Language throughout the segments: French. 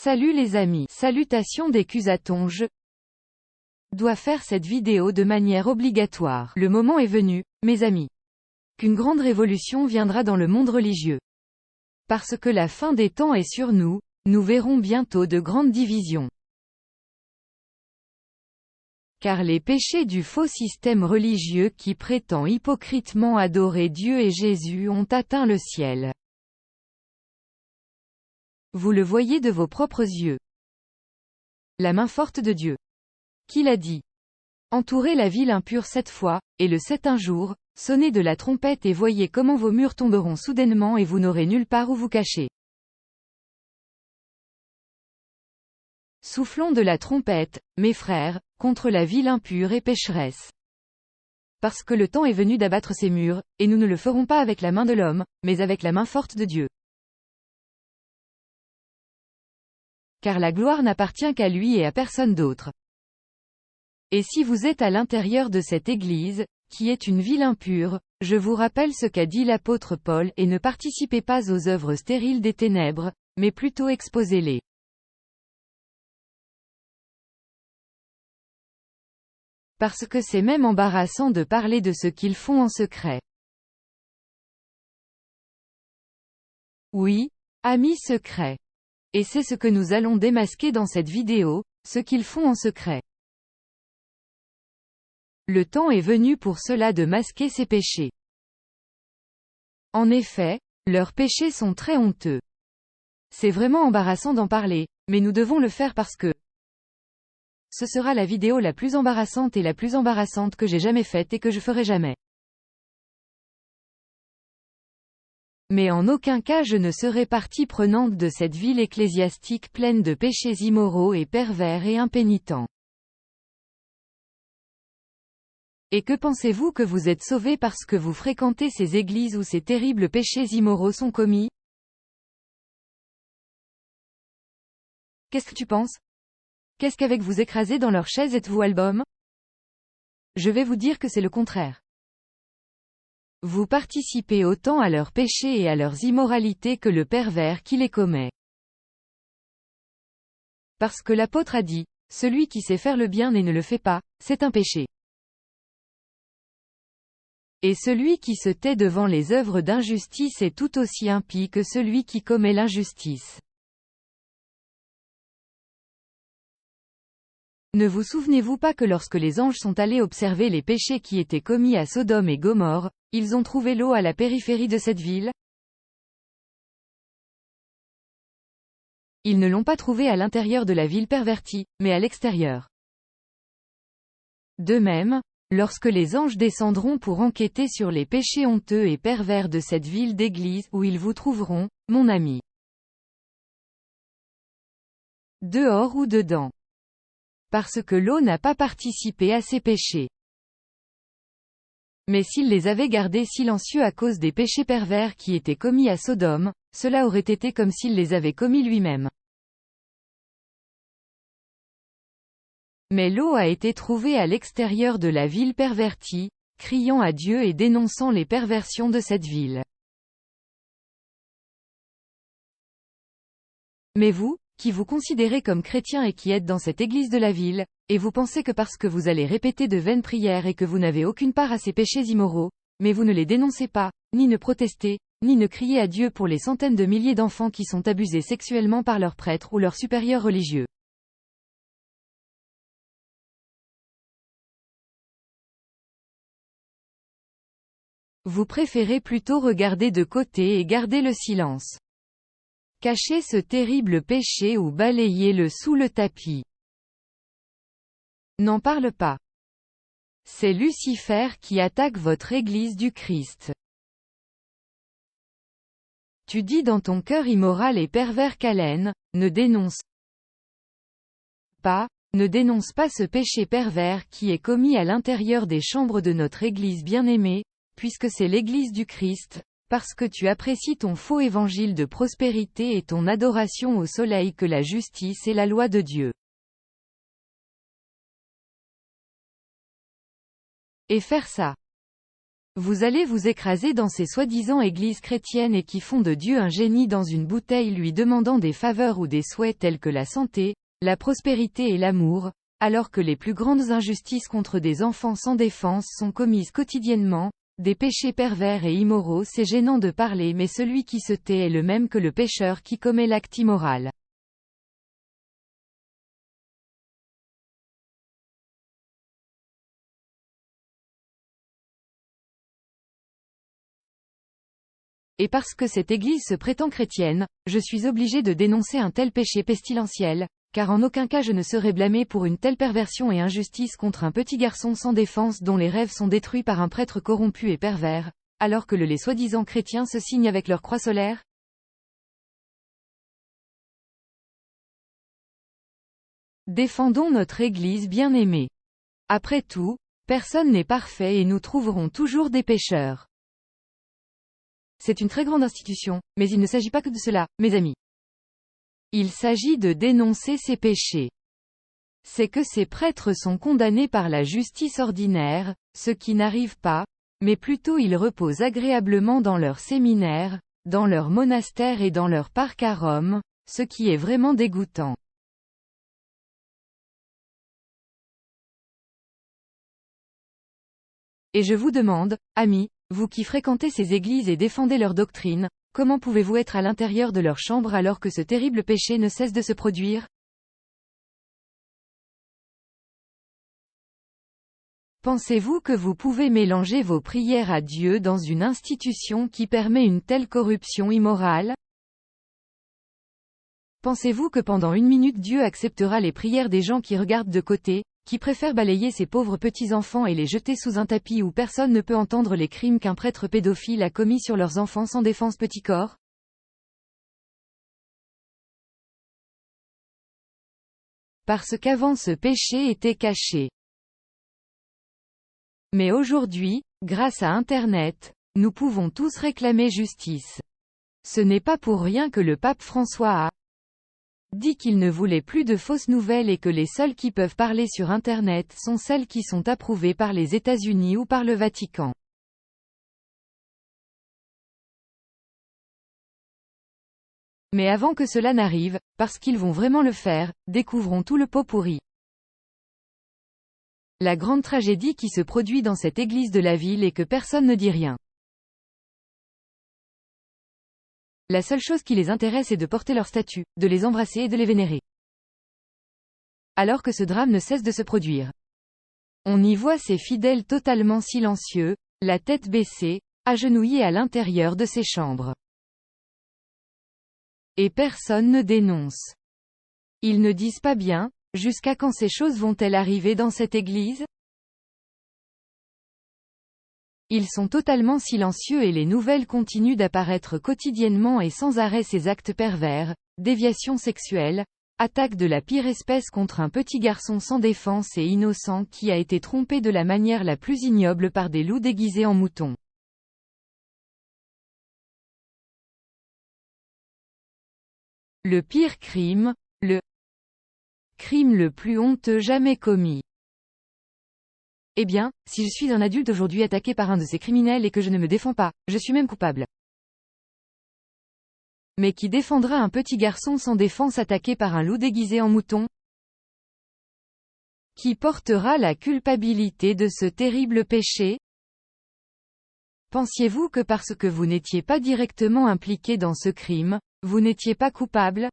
Salut les amis, salutations d'Excusaton, je dois faire cette vidéo de manière obligatoire. Le moment est venu, mes amis, qu'une grande révolution viendra dans le monde religieux. Parce que la fin des temps est sur nous, nous verrons bientôt de grandes divisions. Car les péchés du faux système religieux qui prétend hypocritement adorer Dieu et Jésus ont atteint le ciel. Vous le voyez de vos propres yeux. La main forte de Dieu. Qui l'a dit? Entourez la ville impure 7 fois, et le septième jour, sonnez de la trompette et voyez comment vos murs tomberont soudainement et vous n'aurez nulle part où vous cacher. Soufflons de la trompette, mes frères, contre la ville impure et pécheresse. Parce que le temps est venu d'abattre ces murs, et nous ne le ferons pas avec la main de l'homme, mais avec la main forte de Dieu. Car la gloire n'appartient qu'à lui et à personne d'autre. Et si vous êtes à l'intérieur de cette église, qui est une ville impure, je vous rappelle ce qu'a dit l'apôtre Paul et ne participez pas aux œuvres stériles des ténèbres, mais plutôt exposez-les. Parce que c'est même embarrassant de parler de ce qu'ils font en secret. Oui, amis secrets. Et c'est ce que nous allons démasquer dans cette vidéo, ce qu'ils font en secret. Le temps est venu pour cela de masquer ces péchés. En effet, leurs péchés sont très honteux. C'est vraiment embarrassant d'en parler, mais nous devons le faire parce que ce sera la vidéo la plus embarrassante et la plus embarrassante que j'ai jamais faite et que je ferai jamais. Mais en aucun cas je ne serai partie prenante de cette ville ecclésiastique pleine de péchés immoraux et pervers et impénitents. Et que pensez-vous que vous êtes sauvés parce que vous fréquentez ces églises où ces terribles péchés immoraux sont commis? Qu'est-ce que tu penses? Qu'est-ce qu'avec vous écrasés dans leur chaise êtes-vous album? Je vais vous dire que c'est le contraire. Vous participez autant à leurs péchés et à leurs immoralités que le pervers qui les commet. Parce que l'apôtre a dit, celui qui sait faire le bien et ne le fait pas, c'est un péché. Et celui qui se tait devant les œuvres d'injustice est tout aussi impie que celui qui commet l'injustice. Ne vous souvenez-vous pas que lorsque les anges sont allés observer les péchés qui étaient commis à Sodome et Gomorrhe, ils ont trouvé l'eau à la périphérie de cette ville? Ils ne l'ont pas trouvée à l'intérieur de la ville pervertie, mais à l'extérieur. De même, lorsque les anges descendront pour enquêter sur les péchés honteux et pervers de cette ville d'église, où ils vous trouveront, mon ami. Dehors ou dedans. Parce que l'eau n'a pas participé à ces péchés. Mais s'il les avait gardés silencieux à cause des péchés pervers qui étaient commis à Sodome, cela aurait été comme s'il les avait commis lui-même. Mais l'eau a été trouvée à l'extérieur de la ville pervertie, criant à Dieu et dénonçant les perversions de cette ville. Mais vous, qui vous considérez comme chrétien et qui êtes dans cette église de la ville, et vous pensez que parce que vous allez répéter de vaines prières et que vous n'avez aucune part à ces péchés immoraux, mais vous ne les dénoncez pas, ni ne protestez, ni ne criez à Dieu pour les centaines de milliers d'enfants qui sont abusés sexuellement par leurs prêtres ou leurs supérieurs religieux. Vous préférez plutôt regarder de côté et garder le silence. Cachez ce terrible péché ou balayez-le sous le tapis. N'en parle pas. C'est Lucifer qui attaque votre Église du Christ. Tu dis dans ton cœur immoral et pervers qu'Allen, ne dénonce pas ce péché pervers qui est commis à l'intérieur des chambres de notre Église bien-aimée, puisque c'est l'Église du Christ, parce que tu apprécies ton faux évangile de prospérité et ton adoration au soleil que la justice et la loi de Dieu. Et faire ça. Vous allez vous écraser dans ces soi-disant églises chrétiennes et qui font de Dieu un génie dans une bouteille lui demandant des faveurs ou des souhaits tels que la santé, la prospérité et l'amour, alors que les plus grandes injustices contre des enfants sans défense sont commises quotidiennement, des péchés pervers et immoraux. C'est gênant de parler, mais celui qui se tait est le même que le pécheur qui commet l'acte immoral. Et parce que cette Église se prétend chrétienne, je suis obligé de dénoncer un tel péché pestilentiel, car en aucun cas je ne serai blâmé pour une telle perversion et injustice contre un petit garçon sans défense dont les rêves sont détruits par un prêtre corrompu et pervers, alors que les soi-disant chrétiens se signent avec leur croix solaire. Défendons notre Église bien-aimée. Après tout, personne n'est parfait et nous trouverons toujours des pécheurs. C'est une très grande institution, mais il ne s'agit pas que de cela, mes amis. Il s'agit de dénoncer ces péchés. C'est que ces prêtres sont condamnés par la justice ordinaire, ce qui n'arrive pas, mais plutôt ils reposent agréablement dans leur séminaire, dans leur monastère et dans leur parc à Rome, ce qui est vraiment dégoûtant. Et je vous demande, amis, vous qui fréquentez ces églises et défendez leur doctrine, comment pouvez-vous être à l'intérieur de leur chambre alors que ce terrible péché ne cesse de se produire? Pensez-vous que vous pouvez mélanger vos prières à Dieu dans une institution qui permet une telle corruption immorale? Pensez-vous que pendant une minute Dieu acceptera les prières des gens qui regardent de côté, qui préfèrent balayer ces pauvres petits-enfants et les jeter sous un tapis où personne ne peut entendre les crimes qu'un prêtre pédophile a commis sur leurs enfants sans défense petit corps? Parce qu'avant ce péché était caché. Mais aujourd'hui, grâce à Internet, nous pouvons tous réclamer justice. Ce n'est pas pour rien que le pape François a dit qu'il ne voulait plus de fausses nouvelles et que les seules qui peuvent parler sur Internet sont celles qui sont approuvées par les États-Unis ou par le Vatican. Mais avant que cela n'arrive, parce qu'ils vont vraiment le faire, découvrons tout le pot pourri. La grande tragédie qui se produit dans cette église de la ville est que personne ne dit rien. La seule chose qui les intéresse est de porter leur statue, de les embrasser et de les vénérer. Alors que ce drame ne cesse de se produire. On y voit ces fidèles totalement silencieux, la tête baissée, agenouillés à l'intérieur de ces chambres. Et personne ne dénonce. Ils ne disent pas bien, jusqu'à quand ces choses vont-elles arriver dans cette église? Ils sont totalement silencieux et les nouvelles continuent d'apparaître quotidiennement et sans arrêt ces actes pervers, déviations sexuelles, attaques de la pire espèce contre un petit garçon sans défense et innocent qui a été trompé de la manière la plus ignoble par des loups déguisés en moutons. Le pire crime, le crime le plus honteux jamais commis. Eh bien, si je suis un adulte aujourd'hui attaqué par un de ces criminels et que je ne me défends pas, je suis même coupable. Mais qui défendra un petit garçon sans défense attaqué par un loup déguisé en mouton? Qui portera la culpabilité de ce terrible péché? Pensiez-vous que parce que vous n'étiez pas directement impliqué dans ce crime, vous n'étiez pas coupable?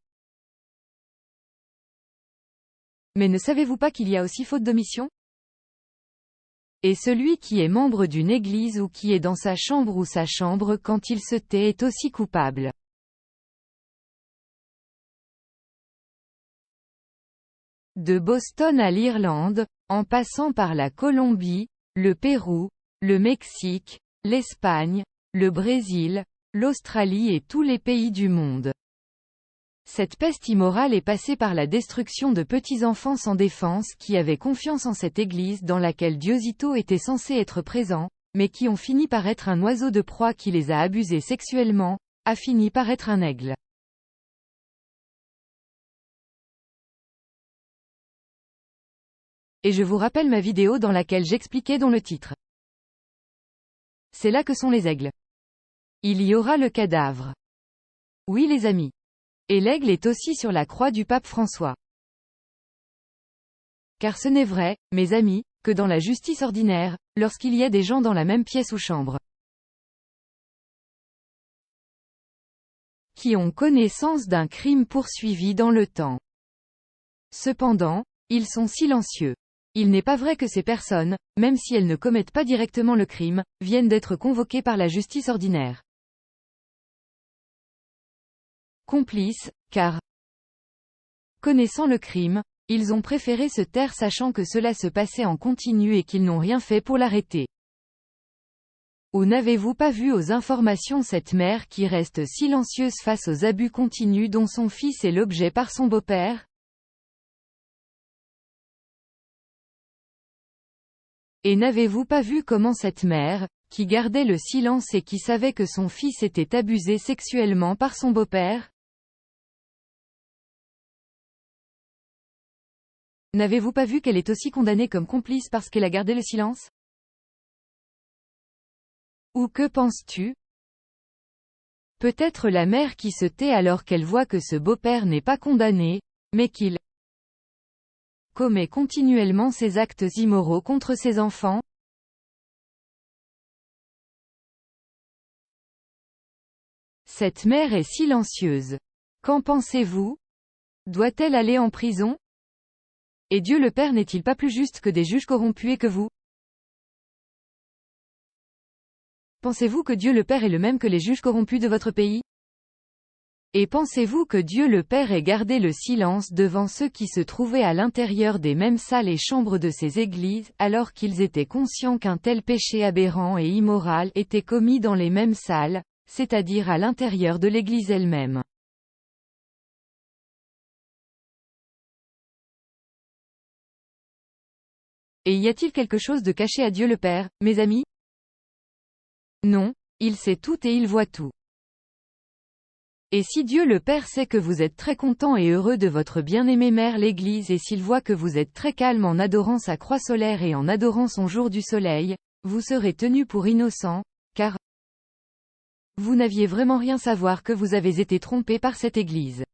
Mais ne savez-vous pas qu'il y a aussi faute d'omission? Et celui qui est membre d'une église ou qui est dans sa chambre ou sa chambre quand il se tait est aussi coupable. De Boston à l'Irlande, en passant par la Colombie, le Pérou, le Mexique, l'Espagne, le Brésil, l'Australie et tous les pays du monde. Cette peste immorale est passée par la destruction de petits enfants sans défense qui avaient confiance en cette église dans laquelle Diosito était censé être présent, mais qui ont fini par être un oiseau de proie qui les a abusés sexuellement, a fini par être un aigle. Et je vous rappelle ma vidéo dans laquelle j'expliquais dans le titre. c'est là que sont les aigles. Il y aura le cadavre. Oui les amis. Et l'aigle est aussi sur la croix du pape François. Car ce n'est vrai, mes amis, que dans la justice ordinaire, lorsqu'il y a des gens dans la même pièce ou chambre, qui ont connaissance d'un crime poursuivi dans le temps. Cependant, ils sont silencieux. Il n'est pas vrai que ces personnes, même si elles ne commettent pas directement le crime, viennent d'être convoquées par la justice ordinaire. Complices, car, connaissant le crime, ils ont préféré se taire sachant que cela se passait en continu et qu'ils n'ont rien fait pour l'arrêter. Ou n'avez-vous pas vu aux informations cette mère qui reste silencieuse face aux abus continus dont son fils est l'objet par son beau-père? Et n'avez-vous pas vu comment cette mère, qui gardait le silence et qui savait que son fils était abusé sexuellement par son beau-père? N'avez-vous pas vu qu'elle est aussi condamnée comme complice parce qu'elle a gardé le silence? Ou que penses-tu? Peut-être la mère qui se tait alors qu'elle voit que ce beau-père n'est pas condamné, mais qu'il commet continuellement ses actes immoraux contre ses enfants? Cette mère est silencieuse. Qu'en pensez-vous? Doit-elle aller en prison? Et Dieu le Père n'est-il pas plus juste que des juges corrompus et que vous? Pensez-vous que Dieu le Père est le même que les juges corrompus de votre pays? Et pensez-vous que Dieu le Père ait gardé le silence devant ceux qui se trouvaient à l'intérieur des mêmes salles et chambres de ces églises, alors qu'ils étaient conscients qu'un tel péché aberrant et immoral était commis dans les mêmes salles, c'est-à-dire à l'intérieur de l'église elle-même? Et y a-t-il quelque chose de caché à Dieu le Père, mes amis? Non, il sait tout et il voit tout. Et si Dieu le Père sait que vous êtes très content et heureux de votre bien-aimée mère l'Église et s'il voit que vous êtes très calme en adorant sa croix solaire et en adorant son jour du soleil, vous serez tenu pour innocent, car vous n'aviez vraiment rien savoir que vous avez été trompé par cette Église.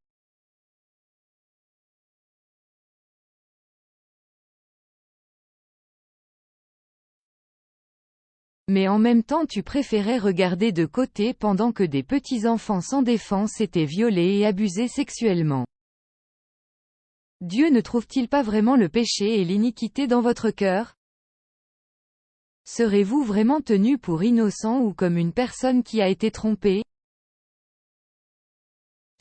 Mais en même temps tu préférais regarder de côté pendant que des petits-enfants sans défense étaient violés et abusés sexuellement. Dieu ne trouve-t-il pas vraiment le péché et l'iniquité dans votre cœur? Serez-vous vraiment tenu pour innocent ou comme une personne qui a été trompée?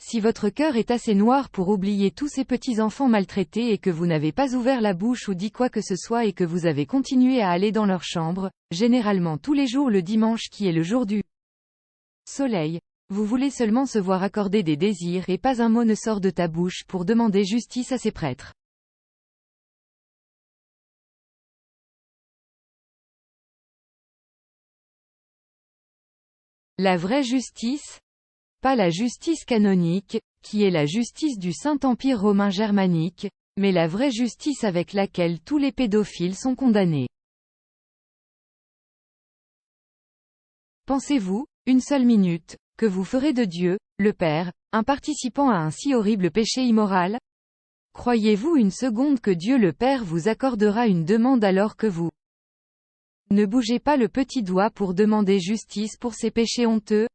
Si votre cœur est assez noir pour oublier tous ces petits-enfants maltraités et que vous n'avez pas ouvert la bouche ou dit quoi que ce soit et que vous avez continué à aller dans leur chambre, généralement tous les jours le dimanche qui est le jour du soleil, vous voulez seulement se voir accorder des désirs et pas un mot ne sort de ta bouche pour demander justice à ces prêtres. La vraie justice? Pas la justice canonique, qui est la justice du Saint-Empire romain germanique, mais la vraie justice avec laquelle tous les pédophiles sont condamnés. Pensez-vous, une seule minute, que vous ferez de Dieu, le Père, un participant à un si horrible péché immoral? Croyez-vous une seconde que Dieu le Père vous accordera une demande alors que vous ne bougez pas le petit doigt pour demander justice pour ces péchés honteux?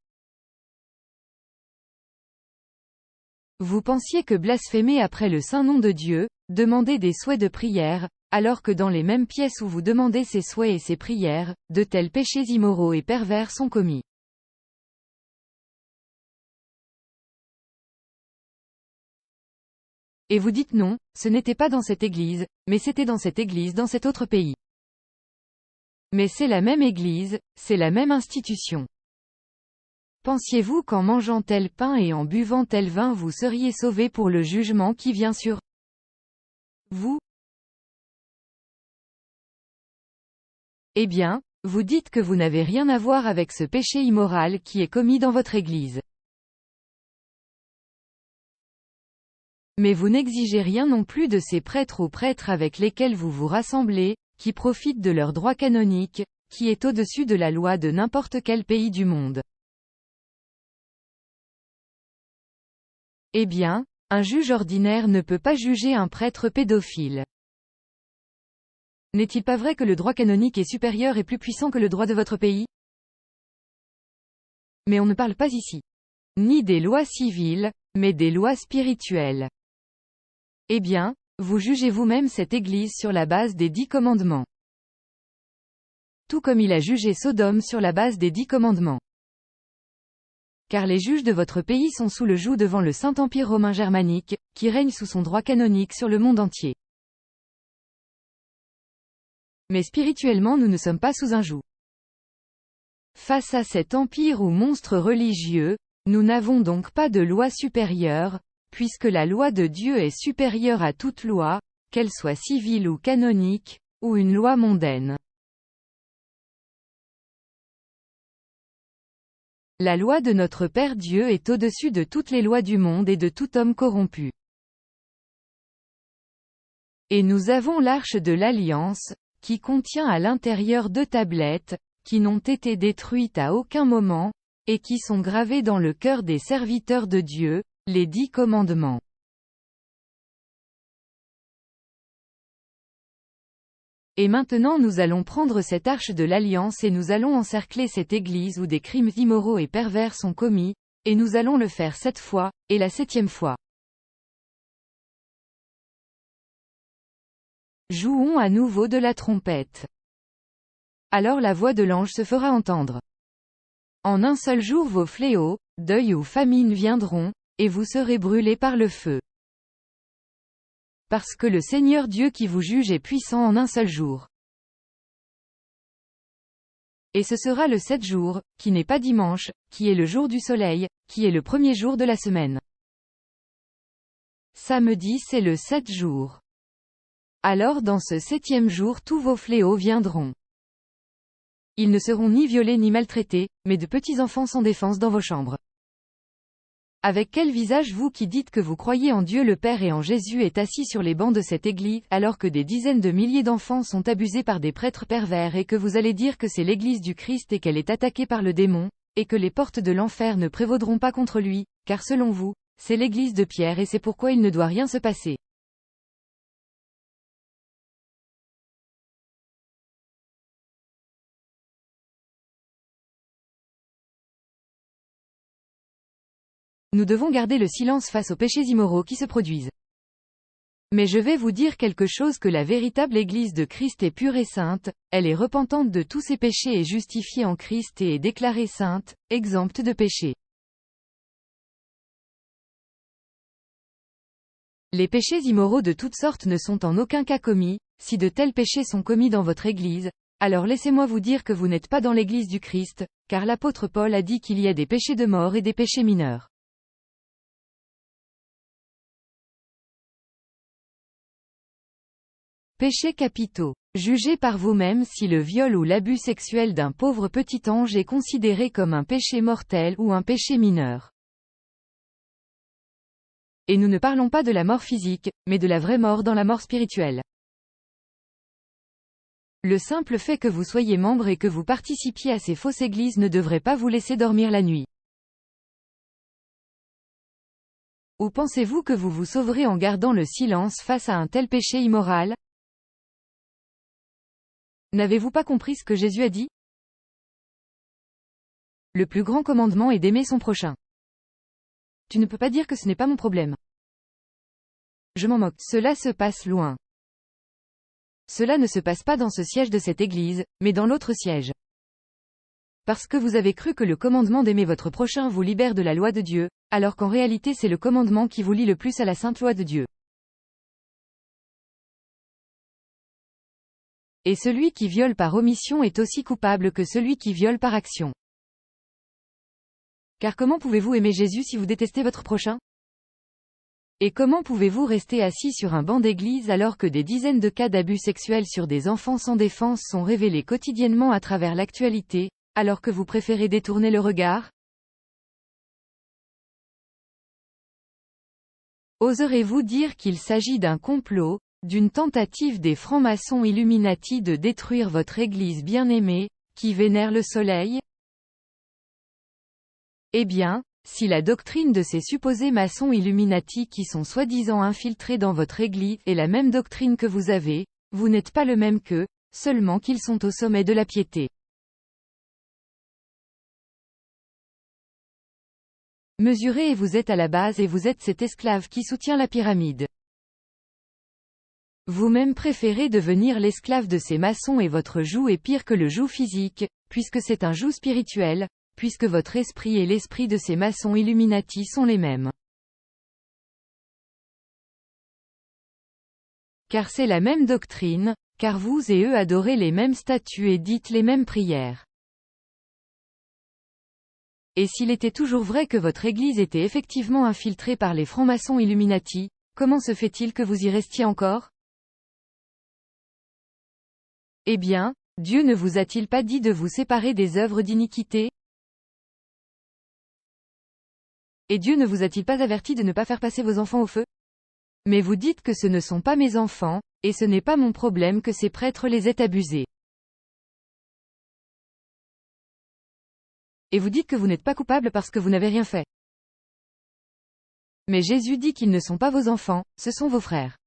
Vous pensiez que blasphémer après le saint nom de Dieu, demander des souhaits de prière, alors que dans les mêmes pièces où vous demandez ces souhaits et ces prières, de tels péchés immoraux et pervers sont commis. Et vous dites non, ce n'était pas dans cette église, mais c'était dans cette église dans cet autre pays. Mais c'est la même église, c'est la même institution. Pensiez-vous qu'en mangeant tel pain et en buvant tel vin vous seriez sauvés pour le jugement qui vient sur vous? Eh bien, vous dites que vous n'avez rien à voir avec ce péché immoral qui est commis dans votre église. Mais vous n'exigez rien non plus de ces prêtres ou prêtres avec lesquels vous vous rassemblez, qui profitent de leurs droits canoniques, qui est au-dessus de la loi de n'importe quel pays du monde. Eh bien, un juge ordinaire ne peut pas juger un prêtre pédophile. N'est-il pas vrai que le droit canonique est supérieur et plus puissant que le droit de votre pays? Mais on ne parle pas ici ni des lois civiles, mais des lois spirituelles. Eh bien, vous jugez vous-même cette Église sur la base des 10 commandements. Tout comme il a jugé Sodome sur la base des 10 commandements. Car les juges de votre pays sont sous le joug devant le Saint-Empire romain germanique, qui règne sous son droit canonique sur le monde entier. Mais spirituellement nous ne sommes pas sous un joug. Face à cet empire ou monstre religieux, nous n'avons donc pas de loi supérieure, puisque la loi de Dieu est supérieure à toute loi, qu'elle soit civile ou canonique, ou une loi mondaine. La loi de notre Père Dieu est au-dessus de toutes les lois du monde et de tout homme corrompu. Et nous avons l'arche de l'Alliance, qui contient à l'intérieur 2 tablettes, qui n'ont été détruites à aucun moment, et qui sont gravées dans le cœur des serviteurs de Dieu, les 10 commandements. Et maintenant nous allons prendre cette arche de l'Alliance et nous allons encercler cette église où des crimes immoraux et pervers sont commis, et nous allons le faire 7 fois, et la 7e fois. Jouons à nouveau de la trompette. Alors la voix de l'ange se fera entendre. En un seul jour vos fléaux, deuil ou famine viendront, et vous serez brûlés par le feu. Parce que le Seigneur Dieu qui vous juge est puissant en un seul jour. Et ce sera le 7 jour, qui n'est pas dimanche, qui est le jour du soleil, qui est le premier jour de la semaine. Samedi c'est le 7 jour. Alors dans ce 7e jour tous vos fléaux viendront. Ils ne seront ni violés ni maltraités, mais de petits enfants sans défense dans vos chambres. Avec quel visage vous qui dites que vous croyez en Dieu le Père et en Jésus êtes assis sur les bancs de cette église, alors que des dizaines de milliers d'enfants sont abusés par des prêtres pervers et que vous allez dire que c'est l'église du Christ et qu'elle est attaquée par le démon, et que les portes de l'enfer ne prévaudront pas contre lui, car selon vous, c'est l'église de Pierre et c'est pourquoi il ne doit rien se passer. Nous devons garder le silence face aux péchés immoraux qui se produisent. Mais je vais vous dire quelque chose que la véritable Église de Christ est pure et sainte, elle est repentante de tous ses péchés et justifiée en Christ et est déclarée sainte, exempte de péché. Les péchés immoraux de toutes sortes ne sont en aucun cas commis, si de tels péchés sont commis dans votre Église, alors laissez-moi vous dire que vous n'êtes pas dans l'Église du Christ, car l'apôtre Paul a dit qu'il y a des péchés de mort et des péchés mineurs. Péchés capitaux. Jugez par vous-même si le viol ou l'abus sexuel d'un pauvre petit ange est considéré comme un péché mortel ou un péché mineur. Et nous ne parlons pas de la mort physique, mais de la vraie mort dans la mort spirituelle. Le simple fait que vous soyez membre et que vous participiez à ces fausses églises ne devrait pas vous laisser dormir la nuit. Ou pensez-vous que vous vous sauverez en gardant le silence face à un tel péché immoral? N'avez-vous pas compris ce que Jésus a dit? Le plus grand commandement est d'aimer son prochain. Tu ne peux pas dire que ce n'est pas mon problème. Je m'en moque. Cela se passe loin. Cela ne se passe pas dans ce siège de cette église, mais dans l'autre siège. Parce que vous avez cru que le commandement d'aimer votre prochain vous libère de la loi de Dieu, alors qu'en réalité c'est le commandement qui vous lie le plus à la sainte loi de Dieu. Et celui qui viole par omission est aussi coupable que celui qui viole par action. Car comment pouvez-vous aimer Jésus si vous détestez votre prochain? Et comment pouvez-vous rester assis sur un banc d'église alors que des dizaines de cas d'abus sexuels sur des enfants sans défense sont révélés quotidiennement à travers l'actualité, alors que vous préférez détourner le regard? Oserez-vous dire qu'il s'agit d'un complot, d'une tentative des francs-maçons Illuminati de détruire votre Église bien-aimée, qui vénèrent le soleil? Eh bien, si la doctrine de ces supposés maçons Illuminati qui sont soi-disant infiltrés dans votre église est la même doctrine que vous avez, vous n'êtes pas le même qu'eux, seulement qu'ils sont au sommet de la piété. Mesurez et vous êtes à la base et vous êtes cet esclave qui soutient la pyramide. Vous-même préférez devenir l'esclave de ces maçons et votre joug est pire que le joug physique, puisque c'est un joug spirituel, puisque votre esprit et l'esprit de ces maçons Illuminati sont les mêmes. Car c'est la même doctrine, car vous et eux adorez les mêmes statues et dites les mêmes prières. Et s'il était toujours vrai que votre église était effectivement infiltrée par les francs-maçons Illuminati, comment se fait-il que vous y restiez encore? Eh bien, Dieu ne vous a-t-il pas dit de vous séparer des œuvres d'iniquité? Et Dieu ne vous a-t-il pas averti de ne pas faire passer vos enfants au feu? Mais vous dites que ce ne sont pas mes enfants, et ce n'est pas mon problème que ces prêtres les aient abusés. Et vous dites que vous n'êtes pas coupable parce que vous n'avez rien fait. Mais Jésus dit qu'ils ne sont pas vos enfants, ce sont vos frères.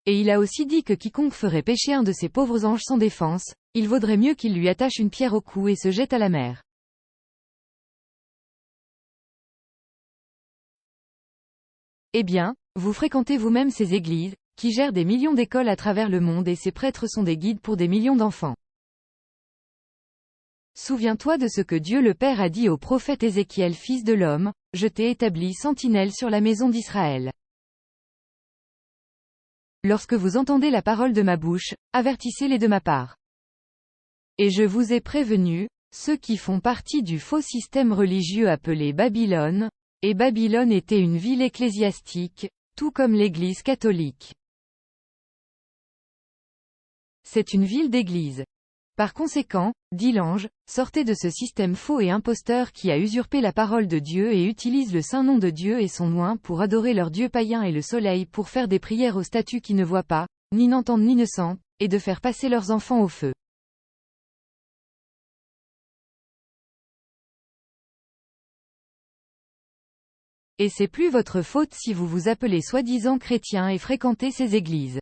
Et il a aussi dit que quiconque ferait pécher un de ces pauvres anges sans défense, il vaudrait mieux qu'il lui attache une pierre au cou et se jette à la mer. Eh bien, vous fréquentez vous-même ces églises, qui gèrent des millions d'écoles à travers le monde et ces prêtres sont des guides pour des millions d'enfants. Souviens-toi de ce que Dieu le Père a dit au prophète Ézéchiel fils de l'homme, je t'ai établi sentinelle sur la maison d'Israël. Lorsque vous entendez la parole de ma bouche, avertissez-les de ma part. Et je vous ai prévenu, ceux qui font partie du faux système religieux appelé Babylone, et Babylone était une ville ecclésiastique, tout comme l'Église catholique. C'est une ville d'église. Par conséquent, dit l'ange, sortez de ce système faux et imposteur qui a usurpé la parole de Dieu et utilise le saint nom de Dieu et son oint pour adorer leur dieu païen et le soleil pour faire des prières aux statues qui ne voient pas, ni n'entendent ni ne sentent, et de faire passer leurs enfants au feu. Et c'est plus votre faute si vous vous appelez soi-disant chrétiens et fréquentez ces églises.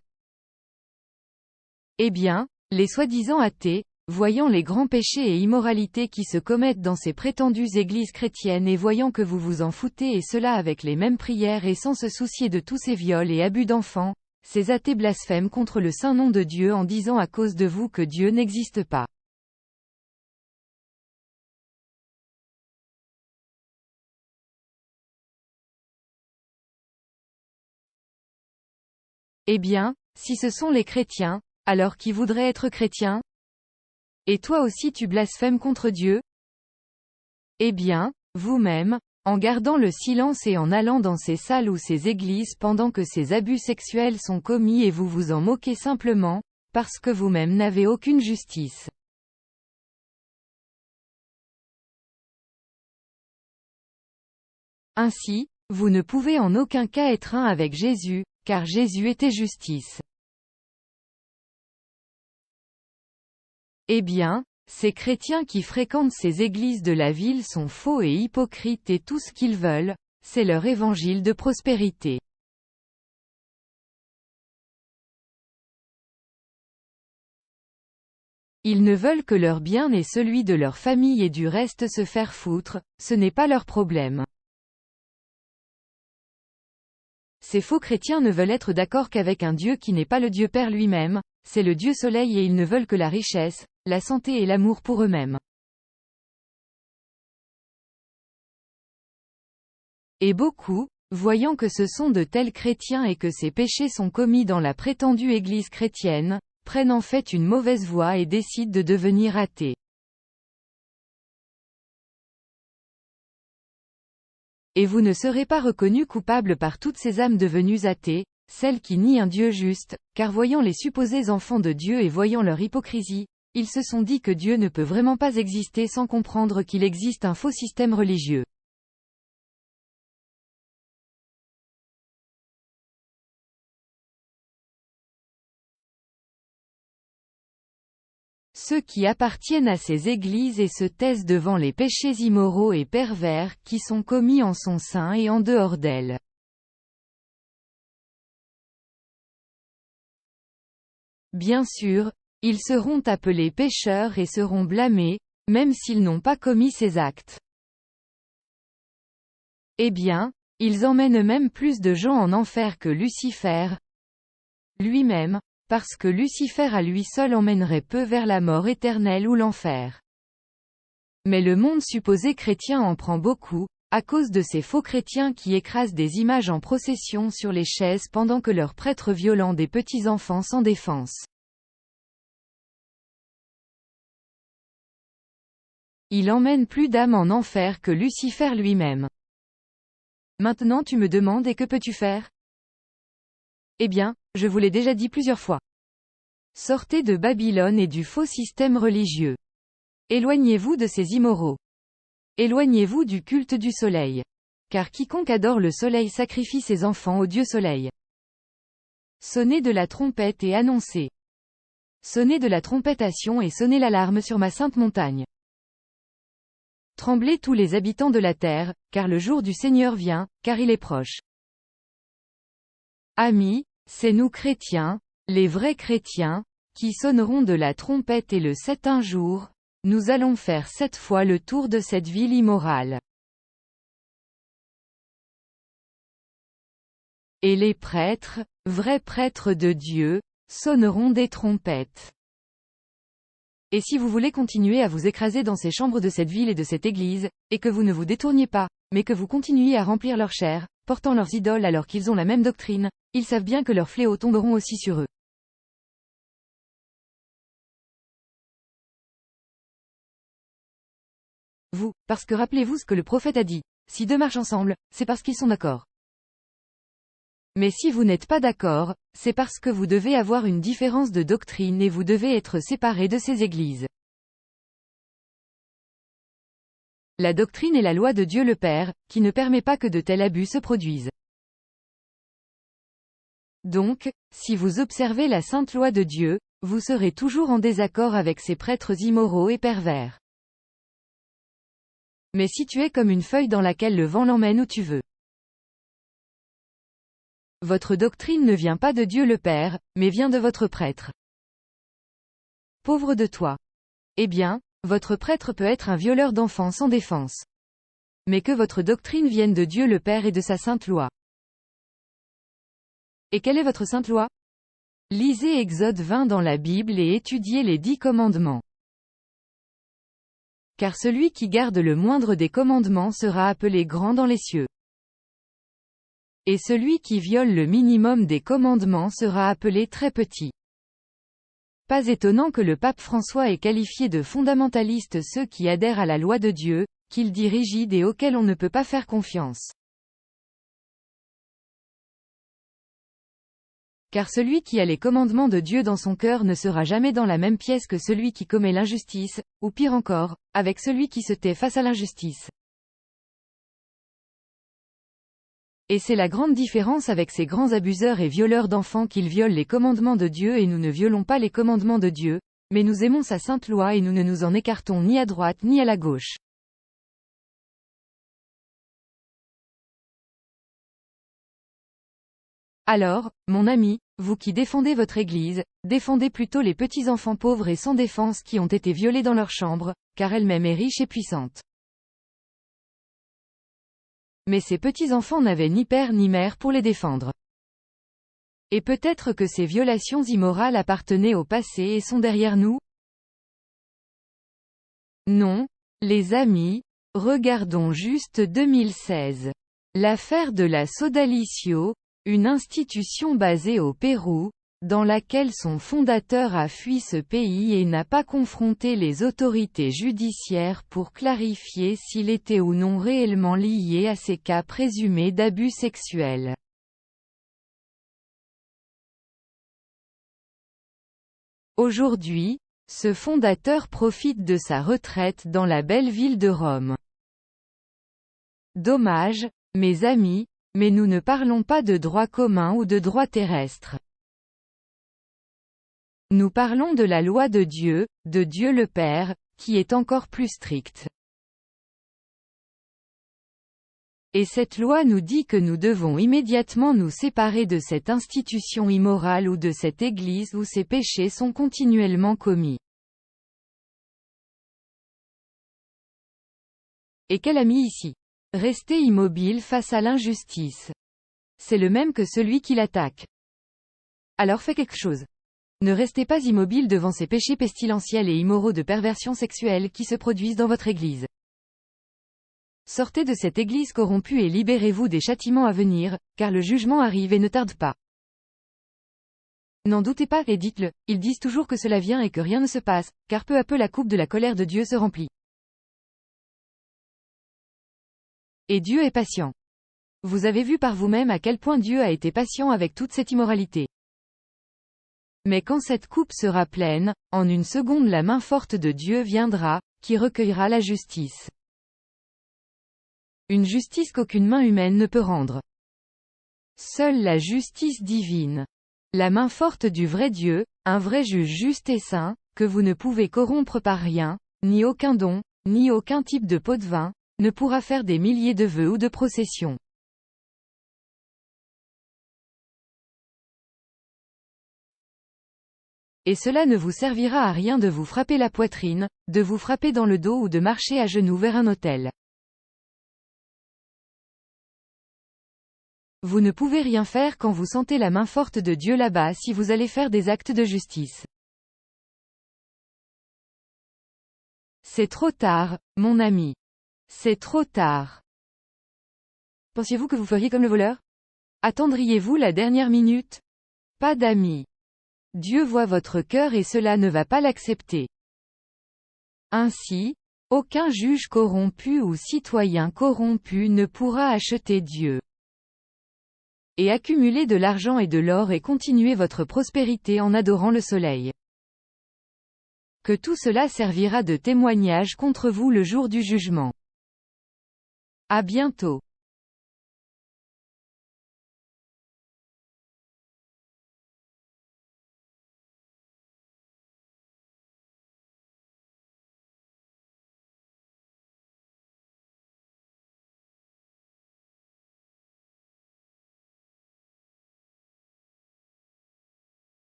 Eh bien, les soi-disant athées, voyant les grands péchés et immoralités qui se commettent dans ces prétendues églises chrétiennes et voyant que vous vous en foutez et cela avec les mêmes prières et sans se soucier de tous ces viols et abus d'enfants, ces athées blasphèment contre le saint nom de Dieu en disant à cause de vous que Dieu n'existe pas. Eh bien, si ce sont les chrétiens, alors qui voudraient être chrétiens? Et toi aussi tu blasphèmes contre Dieu? Eh bien, vous-même, en gardant le silence et en allant dans ces salles ou ces églises pendant que ces abus sexuels sont commis et vous vous en moquez simplement, parce que vous-même n'avez aucune justice. Ainsi, vous ne pouvez en aucun cas être un avec Jésus, car Jésus était justice. Eh bien, ces chrétiens qui fréquentent ces églises de la ville sont faux et hypocrites et tout ce qu'ils veulent, c'est leur évangile de prospérité. Ils ne veulent que leur bien et celui de leur famille et du reste se faire foutre, ce n'est pas leur problème. Ces faux chrétiens ne veulent être d'accord qu'avec un Dieu qui n'est pas le Dieu Père lui-même, c'est le Dieu Soleil et ils ne veulent que la richesse, la santé et l'amour pour eux-mêmes. Et beaucoup, voyant que ce sont de tels chrétiens et que ces péchés sont commis dans la prétendue Église chrétienne, prennent en fait une mauvaise voie et décident de devenir athées. Et vous ne serez pas reconnus coupables par toutes ces âmes devenues athées, celles qui nient un Dieu juste, car voyant les supposés enfants de Dieu et voyant leur hypocrisie, ils se sont dit que Dieu ne peut vraiment pas exister sans comprendre qu'il existe un faux système religieux. ceux qui appartiennent à ces églises et se taisent devant les péchés immoraux et pervers qui sont commis en son sein et en dehors d'elle. Bien sûr, ils seront appelés pécheurs et seront blâmés, même s'ils n'ont pas commis ces actes. Eh bien, ils emmènent même plus de gens en enfer que Lucifer lui-même, parce que Lucifer à lui seul emmènerait peu vers la mort éternelle ou l'enfer. Mais le monde supposé chrétien en prend beaucoup, à cause de ces faux chrétiens qui écrasent des images en procession sur les chaises pendant que leurs prêtres violent des petits enfants sans défense. Il emmène plus d'âmes en enfer que Lucifer lui-même. Maintenant tu me demandes et que peux-tu faire? Eh bien, je vous l'ai déjà dit plusieurs fois. Sortez de Babylone et du faux système religieux. Éloignez-vous de ces immoraux. Éloignez-vous du culte du soleil. Car quiconque adore le soleil sacrifie ses enfants au dieu soleil. Sonnez de la trompette et annoncez. Sonnez de la trompettation et sonnez l'alarme sur ma sainte montagne. Tremblez tous les habitants de la terre, car le jour du Seigneur vient, car il est proche. Amis, c'est nous chrétiens, les vrais chrétiens, qui sonneront de la trompette et le septième jour, nous allons faire 7 fois le tour de cette ville immorale. Et les prêtres, vrais prêtres de Dieu, sonneront des trompettes. Et si vous voulez continuer à vous écraser dans ces chambres de cette ville et de cette église, et que vous ne vous détourniez pas, mais que vous continuiez à remplir leur chair, portant leurs idoles alors qu'ils ont la même doctrine, ils savent bien que leurs fléaux tomberont aussi sur eux. Vous, parce que rappelez-vous ce que le prophète a dit, si deux marchent ensemble, c'est parce qu'ils sont d'accord. Mais si vous n'êtes pas d'accord, c'est parce que vous devez avoir une différence de doctrine et vous devez être séparés de ces églises. La doctrine est la loi de Dieu le Père, qui ne permet pas que de tels abus se produisent. Donc, si vous observez la sainte loi de Dieu, vous serez toujours en désaccord avec ces prêtres immoraux et pervers. Mais si tu es comme une feuille dans laquelle le vent l'emmène où tu veux. Votre doctrine ne vient pas de Dieu le Père, mais vient de votre prêtre. Pauvre de toi. Eh bien, votre prêtre peut être un violeur d'enfants sans défense. Mais que votre doctrine vienne de Dieu le Père et de sa sainte loi. Et quelle est votre sainte loi? Lisez Exode 20 dans la Bible et étudiez les 10 commandements. Car celui qui garde le moindre des commandements sera appelé grand dans les cieux. Et celui qui viole le minimum des commandements sera appelé très petit. Pas étonnant que le pape François ait qualifié de fondamentalistes ceux qui adhèrent à la loi de Dieu, qu'il dit rigides et auxquels on ne peut pas faire confiance. Car celui qui a les commandements de Dieu dans son cœur ne sera jamais dans la même pièce que celui qui commet l'injustice, ou pire encore, avec celui qui se tait face à l'injustice. Et c'est la grande différence avec ces grands abuseurs et violeurs d'enfants qu'ils violent les commandements de Dieu et nous ne violons pas les commandements de Dieu, mais nous aimons sa sainte loi et nous ne nous en écartons ni à droite ni à la gauche. Alors, mon ami, vous qui défendez votre Église, défendez plutôt les petits enfants pauvres et sans défense qui ont été violés dans leur chambre, car elle-même est riche et puissante. Mais ces petits-enfants n'avaient ni père ni mère pour les défendre. Et peut-être que ces violations immorales appartenaient au passé et sont derrière nous? Non, les amis, regardons juste 2016. L'affaire de la Sodalicio, une institution basée au Pérou, dans laquelle son fondateur a fui ce pays et n'a pas confronté les autorités judiciaires pour clarifier s'il était ou non réellement lié à ces cas présumés d'abus sexuels. Aujourd'hui, ce fondateur profite de sa retraite dans la belle ville de Rome. Dommage, mes amis, mais nous ne parlons pas de droit commun ou de droit terrestre. Nous parlons de la loi de Dieu le Père, qui est encore plus stricte. Et cette loi nous dit que nous devons immédiatement nous séparer de cette institution immorale ou de cette église où ces péchés sont continuellement commis. Et qu'elle a mis ici. Rester immobile face à l'injustice. C'est le même que celui qui l'attaque. Alors fais quelque chose. Ne restez pas immobile devant ces péchés pestilentiels et immoraux de perversion sexuelle qui se produisent dans votre église. Sortez de cette église corrompue et libérez-vous des châtiments à venir, car le jugement arrive et ne tarde pas. N'en doutez pas et dites-le, ils disent toujours que cela vient et que rien ne se passe, car peu à peu la coupe de la colère de Dieu se remplit. Et Dieu est patient. Vous avez vu par vous-même à quel point Dieu a été patient avec toute cette immoralité. Mais quand cette coupe sera pleine, en une seconde la main forte de Dieu viendra, qui recueillera la justice. Une justice qu'aucune main humaine ne peut rendre. Seule la justice divine. La main forte du vrai Dieu, un vrai juge juste et saint, que vous ne pouvez corrompre par rien, ni aucun don, ni aucun type de pot de vin, ne pourra faire des milliers de vœux ou de processions. Et cela ne vous servira à rien de vous frapper la poitrine, de vous frapper dans le dos ou de marcher à genoux vers un autel. Vous ne pouvez rien faire quand vous sentez la main forte de Dieu là-bas si vous allez faire des actes de justice. C'est trop tard, mon ami. C'est trop tard. Pensiez-vous que vous feriez comme le voleur? Attendriez-vous la dernière minute? Pas d'amis. Dieu voit votre cœur et cela ne va pas l'accepter. Ainsi, aucun juge corrompu ou citoyen corrompu ne pourra acheter Dieu. Et accumuler de l'argent et de l'or et continuer votre prospérité en adorant le soleil. Que tout cela servira de témoignage contre vous le jour du jugement. À bientôt.